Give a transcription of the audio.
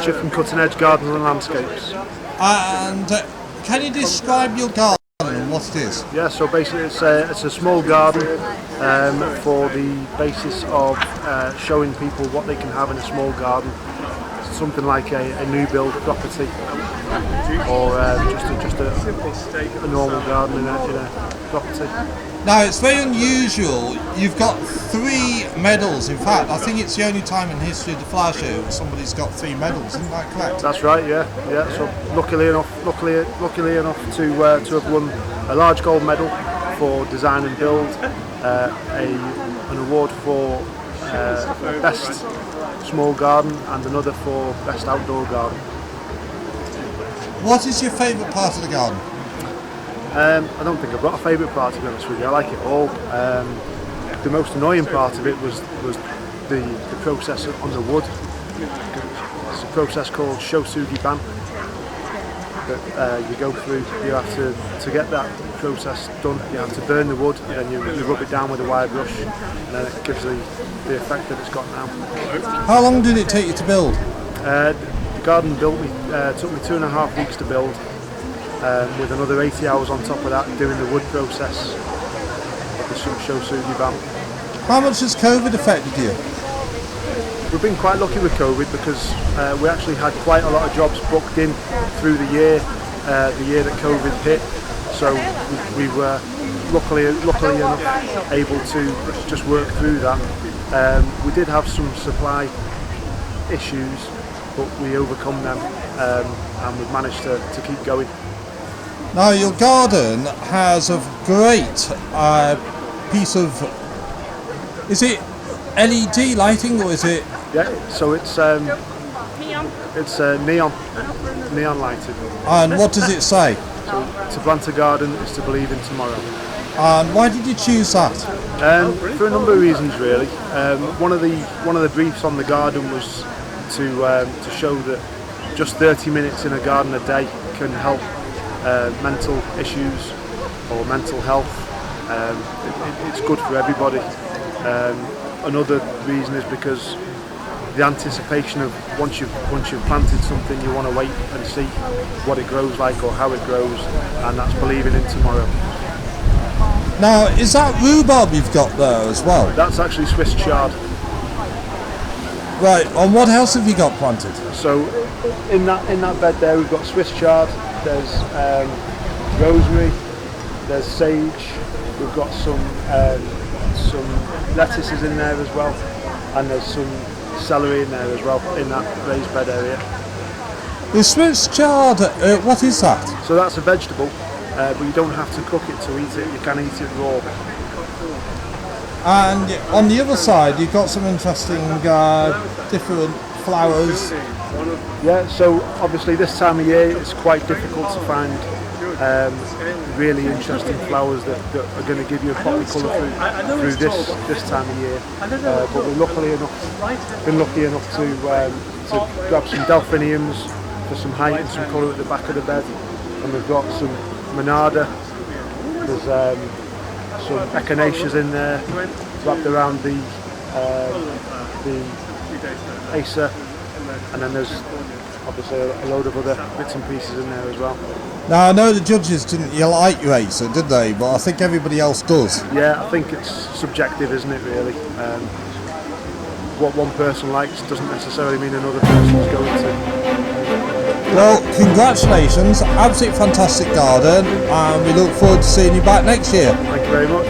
Fletcher from Cutting Edge Gardens and Landscapes. And can you describe your garden and what it is? Yeah, so basically it's a small garden for the basis of showing people what they can have in a small garden. Something like a new build property, or just a normal garden in a property. Now it's very unusual. You've got 3 medals. In fact, I think it's the only time in the history of the flower show where somebody's got 3 medals. Isn't that correct? That's right. Yeah. So luckily enough to have won a large gold medal for design and build, an award for best small garden, and another for best outdoor garden. What is your favourite part of the garden? I don't think I've got a favourite part, to be honest with you. I like it all. The most annoying part of it was the process on the wood. It's a process called shosugi ban that you go through. You have to get that process done. You have to burn the wood, and then you rub it down with a wire brush, and then it gives the effect that it's got now. How long did it take you to build? The garden took me 2.5 weeks to build, with another 80 hours on top of that doing the wood process of the shosugi ban. How much has COVID affected you? We've been quite lucky with COVID because we actually had quite a lot of jobs booked in through the year that COVID hit. So we were luckily enough able to just work through that. We did have some supply issues, but we overcome them, and we've managed to keep going. Now your garden has a great piece of, is it LED lighting or is it? Yeah, so it's neon lighted. And what does it say? So to plant a garden is to believe in tomorrow. And why did you choose that? For a number of reasons, really. One of the briefs on the garden was to show that just 30 minutes in a garden a day can help mental issues or mental health. It's good for everybody. Another reason is because the anticipation of once you've planted something, you want to wait and see what it grows like or how it grows, and that's believing in tomorrow. Now, is that rhubarb you've got there as well? That's actually Swiss chard. Right, and what else have you got planted? So in that bed there we've got Swiss chard, there's rosemary, there's sage, we've got some lettuces in there as well, and there's some celery in there as well in that raised bed area. The Swiss chard, what is that? So that's a vegetable, but you don't have to cook it to eat it, you can eat it raw. And on the other side you've got some interesting different flowers. Yeah, so obviously this time of year it's quite difficult to find really interesting flowers that are going to give you a poppy colour through this time of year. But we're been lucky enough to grab some delphiniums for some height and some colour at the back of the bed, and we've got some monarda. There's some echinaceas in there wrapped around the acer, and then there's obviously a load of other bits and pieces in there as well. Now I know the judges didn't like your acer, did they? But I think everybody else does. Yeah, I think it's subjective, isn't it, really? What one person likes doesn't necessarily mean another person's going to. Well, congratulations, absolutely fantastic garden, and we look forward to seeing you back next year. Thank you very much.